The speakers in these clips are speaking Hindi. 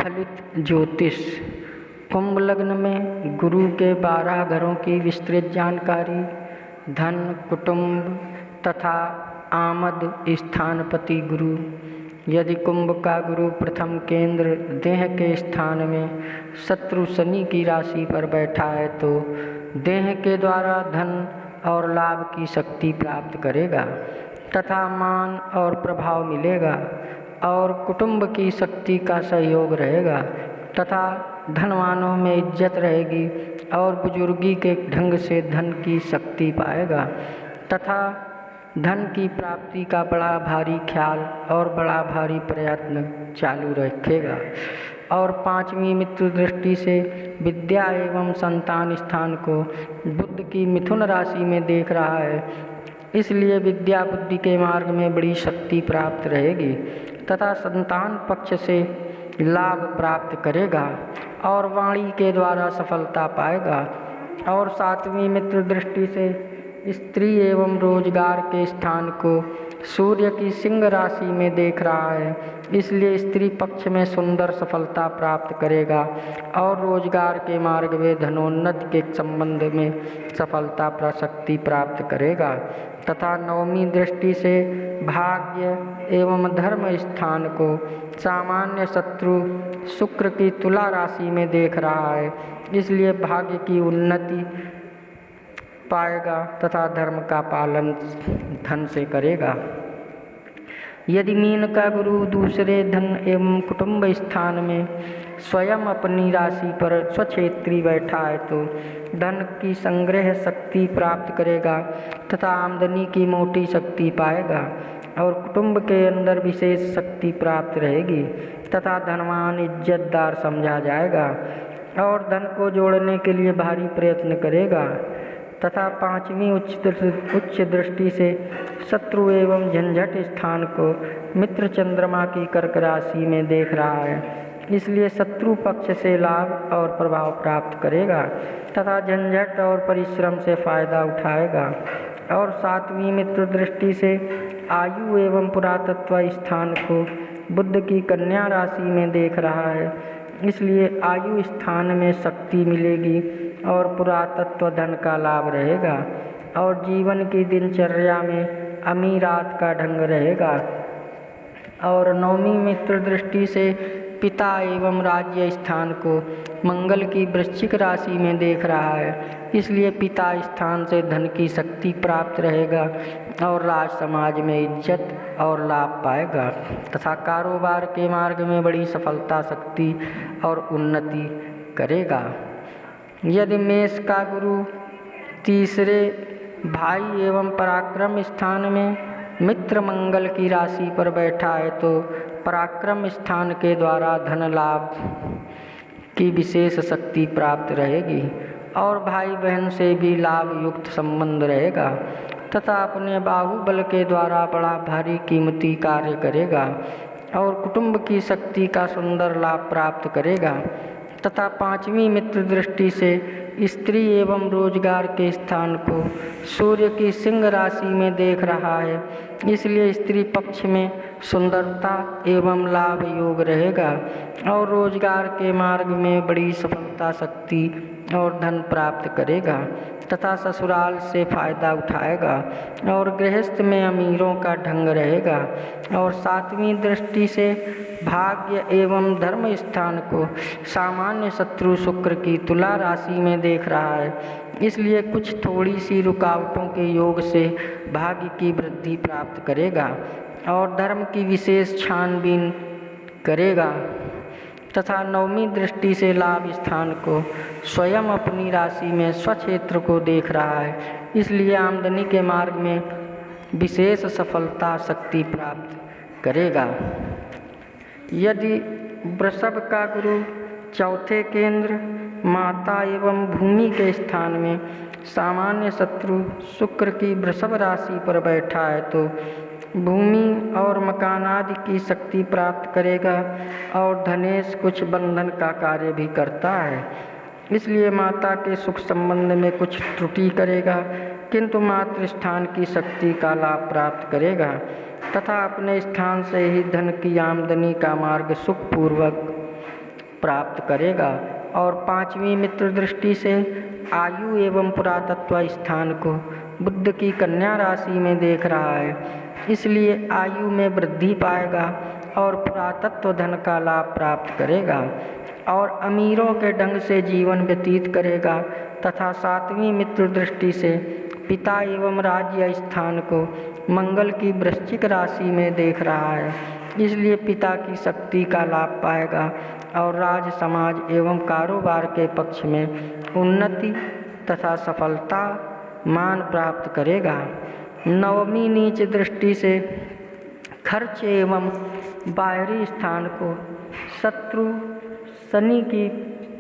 फलित ज्योतिष। कुंभ लग्न में गुरु के 12 घरों की विस्तृत जानकारी, धन, कुटुंब तथा आमद स्थानपति गुरु। यदि कुंभ का गुरु प्रथम केंद्र देह के स्थान में शत्रु शनि की राशि पर बैठा है तो देह के द्वारा धन और लाभ की शक्ति प्राप्त करेगा तथा मान और प्रभाव मिलेगा और कुटुंब की शक्ति का सहयोग रहेगा तथा धनवानों में इज्जत रहेगी और बुजुर्गी के ढंग से धन की शक्ति पाएगा तथा धन की प्राप्ति का बड़ा भारी ख्याल और बड़ा भारी प्रयत्न चालू रखेगा। और 5वीं मित्र दृष्टि से विद्या एवं संतान स्थान को बुध की मिथुन राशि में देख रहा है, इसलिए विद्या बुद्धि के मार्ग में बड़ी शक्ति प्राप्त रहेगी तथा संतान पक्ष से लाभ प्राप्त करेगा और वाणी के द्वारा सफलता पाएगा। और 7वीं मित्र दृष्टि से स्त्री एवं रोजगार के स्थान को सूर्य की सिंह राशि में देख रहा है, इसलिए स्त्री पक्ष में सुंदर सफलता प्राप्त करेगा और रोजगार के मार्ग में धनोन्नति के संबंध में सफलता प्रशक्ति प्राप्त करेगा तथा 9वीं दृष्टि से भाग्य एवं धर्म स्थान को सामान्य शत्रु शुक्र की तुला राशि में देख रहा है, इसलिए भाग्य की उन्नति पाएगा तथा धर्म का पालन धन से करेगा। यदि मीन का गुरु दूसरे धन एवं कुटुंब स्थान में स्वयं अपनी राशि पर स्वक्षेत्री बैठा है तो धन की संग्रह शक्ति प्राप्त करेगा तथा आमदनी की मोटी शक्ति पाएगा और कुटुंब के अंदर विशेष शक्ति प्राप्त रहेगी तथा धनवान इज्जतदार समझा जाएगा और धन को जोड़ने के लिए भारी प्रयत्न करेगा तथा 5वीं उच्च दृष्टि से शत्रु एवं झंझट स्थान को मित्र चंद्रमा की कर्क राशि में देख रहा है, इसलिए शत्रु पक्ष से लाभ और प्रभाव प्राप्त करेगा तथा झंझट और परिश्रम से फायदा उठाएगा। और 7वीं मित्र दृष्टि से आयु एवं पुरातत्व स्थान को बुध की कन्या राशि में देख रहा है, इसलिए आयु स्थान में शक्ति मिलेगी और पुरातत्व धन का लाभ रहेगा और जीवन की दिनचर्या में अमीरात का ढंग रहेगा। और 9वीं मित्र दृष्टि से पिता एवं राज्य स्थान को मंगल की वृश्चिक राशि में देख रहा है, इसलिए पिता स्थान से धन की शक्ति प्राप्त रहेगा और राज समाज में इज्जत और लाभ पाएगा तथा कारोबार के मार्ग में बड़ी सफलता शक्ति और उन्नति करेगा। यदि मेष का गुरु तीसरे भाई एवं पराक्रम स्थान में मित्र मंगल की राशि पर बैठा है तो पराक्रम स्थान के द्वारा धन लाभ की विशेष शक्ति प्राप्त रहेगी और भाई बहन से भी लाभ युक्त संबंध रहेगा तथा अपने बाहुबल के द्वारा बड़ा भारी कीमती कार्य करेगा और कुटुंब की शक्ति का सुंदर लाभ प्राप्त करेगा तथा 5वीं मित्र दृष्टि से स्त्री एवं रोजगार के स्थान को सूर्य की सिंह राशि में देख रहा है, इसलिए स्त्री पक्ष में सुंदरता एवं लाभ योग रहेगा और रोजगार के मार्ग में बड़ी सफलता शक्ति और धन प्राप्त करेगा तथा ससुराल से फायदा उठाएगा और गृहस्थ में अमीरों का ढंग रहेगा। और 7वीं दृष्टि से भाग्य एवं धर्म स्थान को सामान्य शत्रु शुक्र की तुला राशि में देख रहा है, इसलिए कुछ थोड़ी सी रुकावटों के योग से भाग्य की वृद्धि प्राप्त करेगा और धर्म की विशेष छानबीन करेगा तथा 9वीं दृष्टि से लाभ स्थान को स्वयं अपनी राशि में स्वक्षेत्र को देख रहा है, इसलिए आमदनी के मार्ग में विशेष सफलता शक्ति प्राप्त करेगा। यदि वृषभ का गुरु चौथे केंद्र माता एवं भूमि के स्थान में सामान्य शत्रु शुक्र की वृषभ राशि पर बैठा है तो भूमि और मकान आदि की शक्ति प्राप्त करेगा और धनेश कुछ बंधन का कार्य भी करता है, इसलिए माता के सुख संबंध में कुछ त्रुटि करेगा किंतु मातृ स्थान की शक्ति का लाभ प्राप्त करेगा तथा अपने स्थान से ही धन की आमदनी का मार्ग सुखपूर्वक प्राप्त करेगा। और पांचवी मित्र दृष्टि से आयु एवं पुरातत्व स्थान को बुध की कन्या राशि में देख रहा है, इसलिए आयु में वृद्धि पाएगा और पुरातत्व धन का लाभ प्राप्त करेगा और अमीरों के ढंग से जीवन व्यतीत करेगा। तथा सातवीं मित्र दृष्टि से पिता एवं राज्य स्थान को मंगल की वृश्चिक राशि में देख रहा है, इसलिए पिता की शक्ति का लाभ पाएगा और राज समाज एवं कारोबार के पक्ष में उन्नति तथा सफलता मान प्राप्त करेगा। नवमी नीच दृष्टि से खर्च एवं बाहरी स्थान को शत्रु शनि की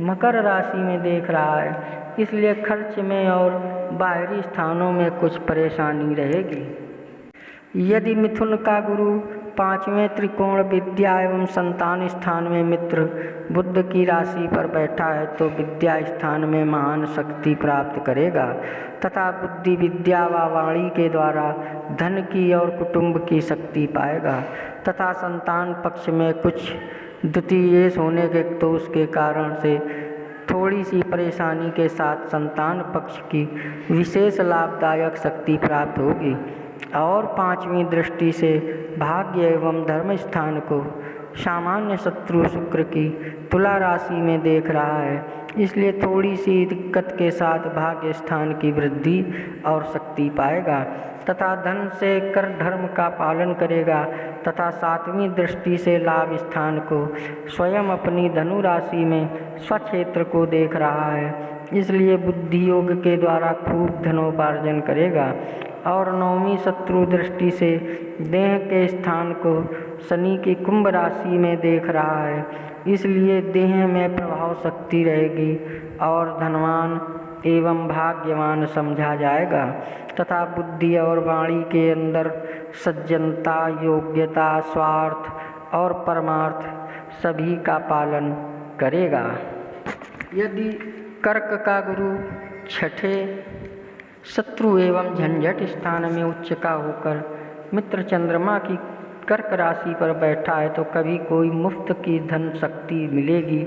मकर राशि में देख रहा है, इसलिए खर्च में और बाहरी स्थानों में कुछ परेशानी रहेगी। यदि मिथुन का गुरु पांचवें त्रिकोण विद्या एवं संतान स्थान में मित्र बुध की राशि पर बैठा है तो विद्या स्थान में महान शक्ति प्राप्त करेगा तथा बुद्धि विद्या व वाणी के द्वारा धन की और कुटुंब की शक्ति पाएगा तथा संतान पक्ष में कुछ द्वितीय होने के दोष के कारण से थोड़ी सी परेशानी के साथ संतान पक्ष की विशेष लाभदायक शक्ति प्राप्त होगी। और पांचवी दृष्टि से भाग्य एवं धर्म स्थान को सामान्य शत्रु शुक्र की तुला राशि में देख रहा है, इसलिए थोड़ी सी दिक्कत के साथ भाग्य स्थान की वृद्धि और शक्ति पाएगा तथा धन से कर धर्म का पालन करेगा तथा सातवीं दृष्टि से लाभ स्थान को स्वयं अपनी धनु राशि में स्वक्षेत्र को देख रहा है, इसलिए बुद्धि योग के द्वारा खूब धनोपार्जन करेगा। और नौवीं शत्रु दृष्टि से देह के स्थान को शनि की कुंभ राशि में देख रहा है, इसलिए देह में प्रभाव शक्ति रहेगी और धनवान एवं भाग्यवान समझा जाएगा तथा बुद्धि और वाणी के अंदर सज्जनता, योग्यता, स्वार्थ और परमार्थ सभी का पालन करेगा। यदि कर्क का गुरु छठे शत्रु एवं झंझट स्थान में उच्च का होकर मित्र चंद्रमा की कर्क राशि पर बैठा है तो कभी कोई मुफ्त की धन शक्ति मिलेगी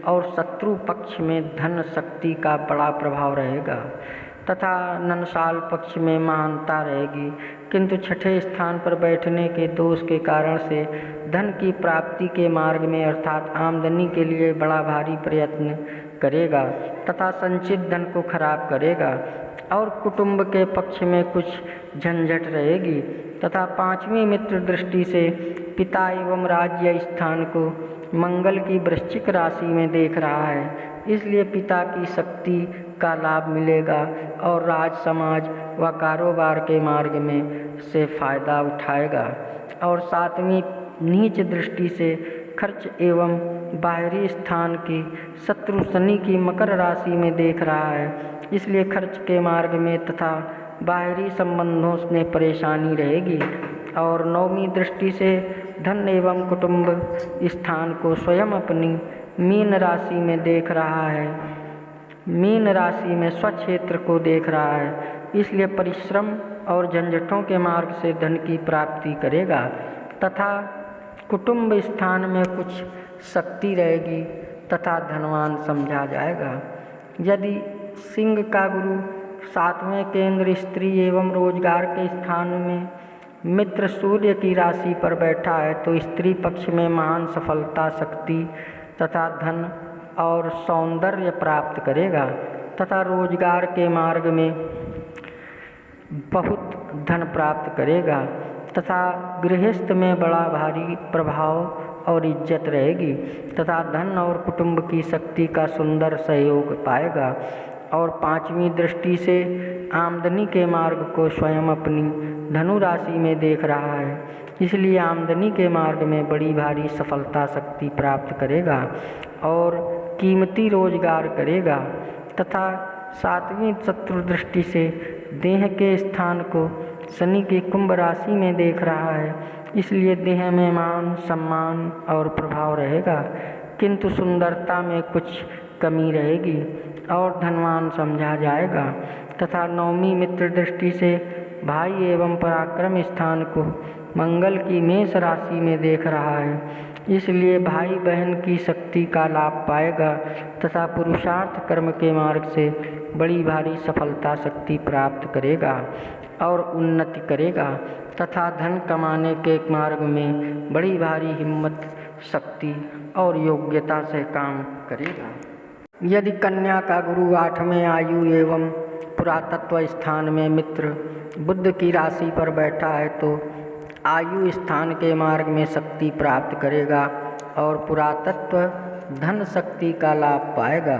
और शत्रु पक्ष में धन शक्ति का बड़ा प्रभाव रहेगा तथा ननसाल पक्ष में महानता रहेगी, किंतु छठे स्थान पर बैठने के दोष के कारण से धन की प्राप्ति के मार्ग में अर्थात आमदनी के लिए बड़ा भारी प्रयत्न करेगा तथा संचित धन को खराब करेगा और कुटुंब के पक्ष में कुछ झंझट रहेगी तथा पांचवी मित्र दृष्टि से पिता एवं राज्य स्थान को मंगल की वृश्चिक राशि में देख रहा है, इसलिए पिता की शक्ति का लाभ मिलेगा और राज समाज व कारोबार के मार्ग में से फायदा उठाएगा। और सातवीं नीच दृष्टि से खर्च एवं बाहरी स्थान की शत्रु शनि की मकर राशि में देख रहा है, इसलिए खर्च के मार्ग में तथा बाहरी संबंधों में परेशानी रहेगी। और नौवीं दृष्टि से धन एवं कुटुंब स्थान को स्वयं अपनी मीन राशि में देख रहा है, मीन राशि में स्वक्षेत्र को देख रहा है, इसलिए परिश्रम और झंझटों के मार्ग से धन की प्राप्ति करेगा तथा कुटुंब स्थान में कुछ शक्ति रहेगी तथा धनवान समझा जाएगा। यदि सिंह का गुरु सातवें केंद्र स्त्री एवं रोजगार के स्थान में मित्र सूर्य की राशि पर बैठा है तो स्त्री पक्ष में महान सफलता, शक्ति तथा धन और सौंदर्य प्राप्त करेगा तथा रोजगार के मार्ग में बहुत धन प्राप्त करेगा तथा गृहस्थ में बड़ा भारी प्रभाव और इज्जत रहेगी तथा धन और कुटुंब की शक्ति का सुंदर सहयोग पाएगा। और पांचवी दृष्टि से आमदनी के मार्ग को स्वयं अपनी धनु राशि में देख रहा है, इसलिए आमदनी के मार्ग में बड़ी भारी सफलता, शक्ति प्राप्त करेगा और कीमती रोजगार करेगा तथा सातवीं शत्रु दृष्टि से देह के स्थान को शनि की कुंभ राशि में देख रहा है, इसलिए देह में मान, सम्मान और प्रभाव रहेगा, किंतु सुंदरता में कुछ कमी रहेगी और धनवान समझा जाएगा तथा नौवीं मित्र दृष्टि से भाई एवं पराक्रम स्थान को मंगल की मेष राशि में देख रहा है, इसलिए भाई बहन की शक्ति का लाभ पाएगा तथा पुरुषार्थ कर्म के मार्ग से बड़ी भारी सफलता शक्ति प्राप्त करेगा और उन्नति करेगा तथा धन कमाने के मार्ग में बड़ी भारी हिम्मत, शक्ति और योग्यता से काम करेगा। यदि कन्या का गुरु 8वें आयु एवं पुरातत्व स्थान में मित्र बुध की राशि पर बैठा है तो आयु स्थान के मार्ग में शक्ति प्राप्त करेगा और पुरातत्व धन शक्ति का लाभ पाएगा।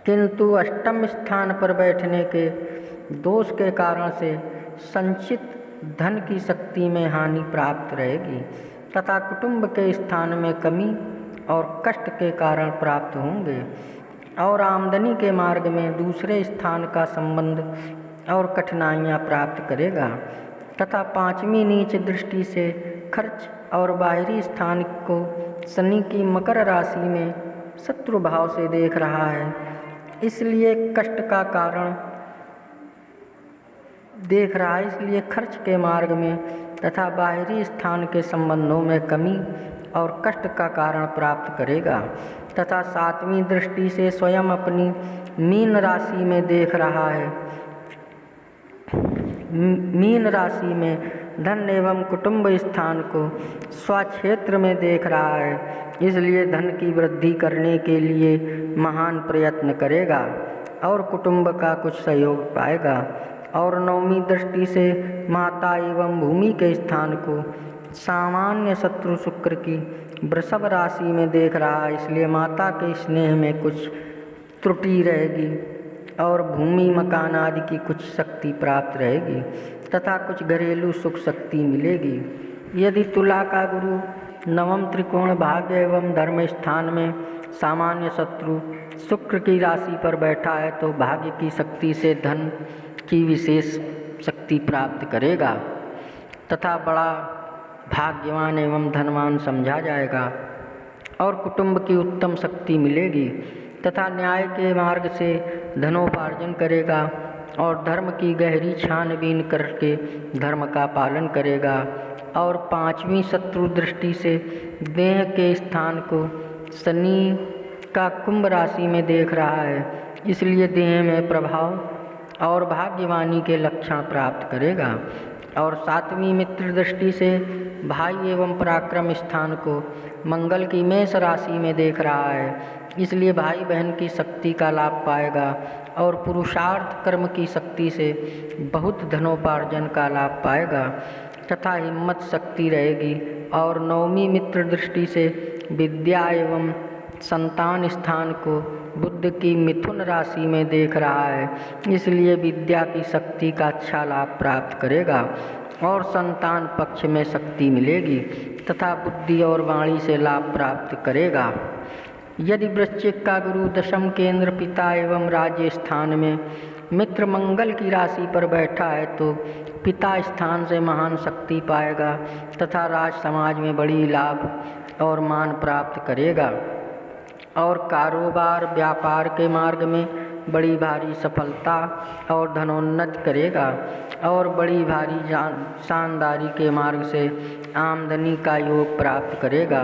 किंतु अष्टम स्थान पर बैठने के दोष के कारण से संचित धन की शक्ति में हानि प्राप्त रहेगी तथा कुटुंब के स्थान में कमी और कष्ट के कारण प्राप्त होंगे और आमदनी के मार्ग में दूसरे स्थान का संबंध और कठिनाइयाँ प्राप्त करेगा तथा 5वीं नीच दृष्टि से खर्च और बाहरी स्थान को शनि की मकर राशि में शत्रु भाव से देख रहा है, इसलिए कष्ट का कारण देख रहा है, इसलिए खर्च के मार्ग में तथा बाहरी स्थान के संबंधों में कमी और कष्ट का कारण प्राप्त करेगा तथा 7वीं दृष्टि से स्वयं अपनी मीन राशि में देख रहा है। मीन राशि में धन एवं कुटुंब स्थान को स्वक्षेत्र में देख रहा है, इसलिए धन की वृद्धि करने के लिए महान प्रयत्न करेगा और कुटुंब का कुछ सहयोग पाएगा और 9वीं दृष्टि से माता एवं भूमि के स्थान को सामान्य शत्रु शुक्र की वृषभ राशि में देख रहा है, इसलिए माता के स्नेह में कुछ त्रुटि रहेगी और भूमि मकान आदि की कुछ शक्ति प्राप्त रहेगी तथा कुछ घरेलू सुख शक्ति मिलेगी। यदि तुला का गुरु 9म त्रिकोण भाग्य एवं धर्म स्थान में सामान्य शत्रु शुक्र की राशि पर बैठा है तो भाग्य की शक्ति से धन की विशेष शक्ति प्राप्त करेगा तथा बड़ा भाग्यवान एवं धनवान समझा जाएगा और कुटुंब की उत्तम शक्ति मिलेगी तथा न्याय के मार्ग से धनोपार्जन करेगा और धर्म की गहरी छानबीन करके धर्म का पालन करेगा और 5वीं शत्रु दृष्टि से देह के स्थान को शनि का कुंभ राशि में देख रहा है, इसलिए देह में प्रभाव और भाग्यवानी के लक्षण प्राप्त करेगा और 7वीं मित्र दृष्टि से भाई एवं पराक्रम स्थान को मंगल की मेष राशि में देख रहा है, इसलिए भाई बहन की शक्ति का लाभ पाएगा और पुरुषार्थ कर्म की शक्ति से बहुत धनोपार्जन का लाभ पाएगा तथा हिम्मत शक्ति रहेगी और 9वीं मित्र दृष्टि से विद्या एवं संतान स्थान को बुध की मिथुन राशि में देख रहा है, इसलिए विद्या की शक्ति का अच्छा लाभ प्राप्त करेगा और संतान पक्ष में शक्ति मिलेगी तथा बुद्धि और वाणी से लाभ प्राप्त करेगा। यदि वृश्चिक का गुरु 10म केंद्र पिता एवं राज्य स्थान में मित्र मंगल की राशि पर बैठा है तो पिता स्थान से महान शक्ति पाएगा तथा राज समाज में बड़ी लाभ और मान प्राप्त करेगा और कारोबार व्यापार के मार्ग में बड़ी भारी सफलता और धनोन्नति करेगा और बड़ी भारी शानदारी के मार्ग से आमदनी का योग प्राप्त करेगा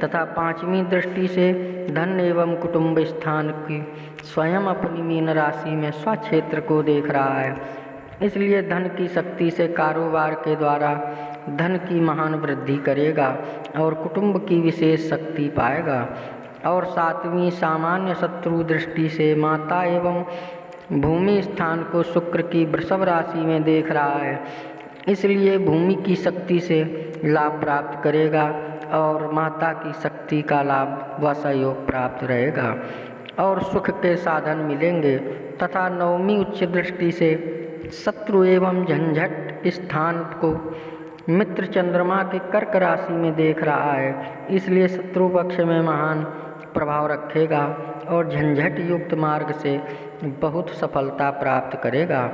तथा 5वीं दृष्टि से धन एवं कुटुंब स्थान की स्वयं अपनी मीन राशि में स्वक्षेत्र को देख रहा है, इसलिए धन की शक्ति से कारोबार के द्वारा धन की महान वृद्धि करेगा और कुटुंब की विशेष शक्ति पाएगा और 7वीं सामान्य शत्रु दृष्टि से माता एवं भूमि स्थान को शुक्र की वृषभ राशि में देख रहा है, इसलिए भूमि की शक्ति से लाभ प्राप्त करेगा और माता की शक्ति का लाभ व सहयोग प्राप्त रहेगा और सुख के साधन मिलेंगे तथा 9वीं उच्च दृष्टि से शत्रु एवं झंझट स्थान को मित्र चंद्रमा के कर्क राशि में देख रहा है, इसलिए शत्रु पक्ष में महान प्रभाव रखेगा और झंझट युक्त मार्ग से बहुत सफलता प्राप्त करेगा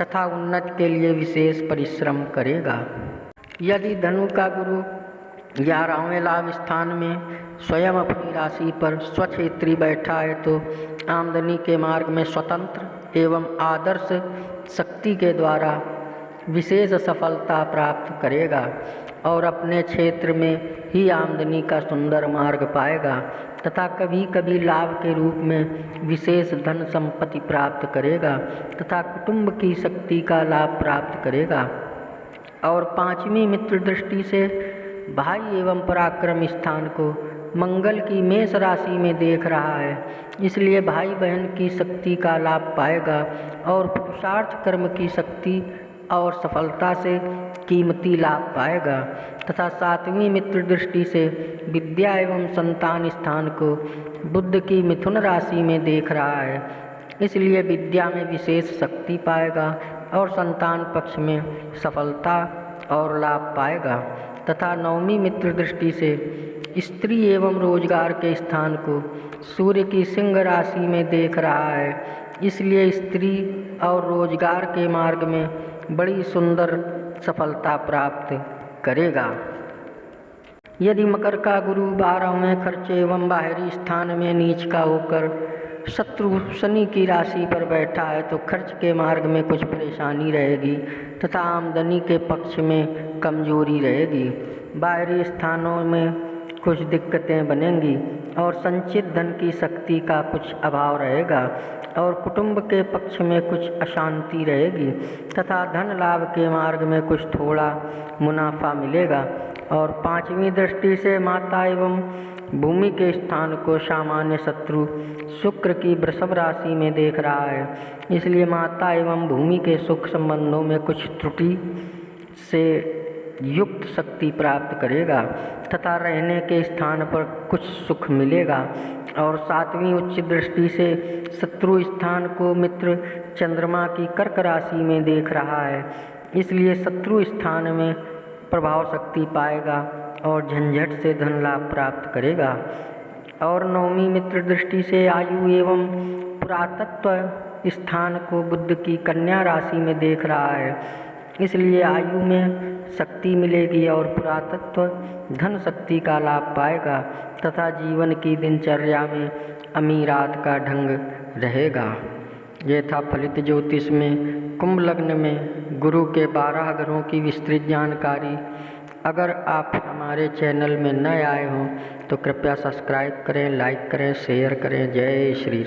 तथा उन्नति के लिए विशेष परिश्रम करेगा। यदि धनु का गुरु 11वें लाभ स्थान में स्वयं अपनी राशि पर स्वक्षेत्री बैठा है तो आमदनी के मार्ग में स्वतंत्र एवं आदर्श शक्ति के द्वारा विशेष सफलता प्राप्त करेगा और अपने क्षेत्र में ही आमदनी का सुंदर मार्ग पाएगा तथा कभी कभी लाभ के रूप में विशेष धन संपत्ति प्राप्त करेगा तथा कुटुंब की शक्ति का लाभ प्राप्त करेगा। और पांचवी मित्र दृष्टि से भाई एवं पराक्रम स्थान को मंगल की मेष राशि में देख रहा है, इसलिए भाई बहन की शक्ति का लाभ पाएगा और पुरुषार्थ कर्म की शक्ति और सफलता से कीमती लाभ पाएगा। तथा सातवीं मित्र दृष्टि से विद्या एवं संतान स्थान को बुध की मिथुन राशि में देख रहा है, इसलिए विद्या में विशेष शक्ति पाएगा और संतान पक्ष में सफलता और लाभ पाएगा। तथा नवमी मित्र दृष्टि से स्त्री एवं रोजगार के स्थान को सूर्य की सिंह राशि में देख रहा है, इसलिए स्त्री और रोजगार के मार्ग में बड़ी सुंदर सफलता प्राप्त करेगा। यदि मकर का गुरु 12वें खर्च एवं बाहरी स्थान में नीच का होकर शत्रु शनि की राशि पर बैठा है तो खर्च के मार्ग में कुछ परेशानी रहेगी तथा आमदनी के पक्ष में कमजोरी रहेगी। बाहरी स्थानों में कुछ दिक्कतें बनेंगी और संचित धन की शक्ति का कुछ अभाव रहेगा और कुटुंब के पक्ष में कुछ अशांति रहेगी तथा धन लाभ के मार्ग में कुछ थोड़ा मुनाफा मिलेगा। और पांचवी दृष्टि से माता एवं भूमि के स्थान को सामान्य शत्रु शुक्र की वृषभ राशि में देख रहा है, इसलिए माता एवं भूमि के सुख संबंधों में कुछ त्रुटि से युक्त शक्ति प्राप्त करेगा तथा रहने के स्थान पर कुछ सुख मिलेगा। और सातवीं उच्च दृष्टि से शत्रु स्थान को मित्र चंद्रमा की कर्क राशि में देख रहा है, इसलिए शत्रु स्थान में प्रभाव शक्ति पाएगा और झंझट से धन लाभ प्राप्त करेगा। और नवमी मित्र दृष्टि से आयु एवं पुरातत्व स्थान को बुध की कन्या राशि में देख रहा है, इसलिए आयु में शक्ति मिलेगी और पुरातत्व धन शक्ति का लाभ पाएगा तथा जीवन की दिनचर्या में अमीरात का ढंग रहेगा। यह था फलित ज्योतिष में कुंभ लग्न में गुरु के 12 ग्रहों की विस्तृत जानकारी। अगर आप हमारे चैनल में नए आए हों तो कृपया सब्सक्राइब करें, लाइक करें, शेयर करें। जय श्री राम।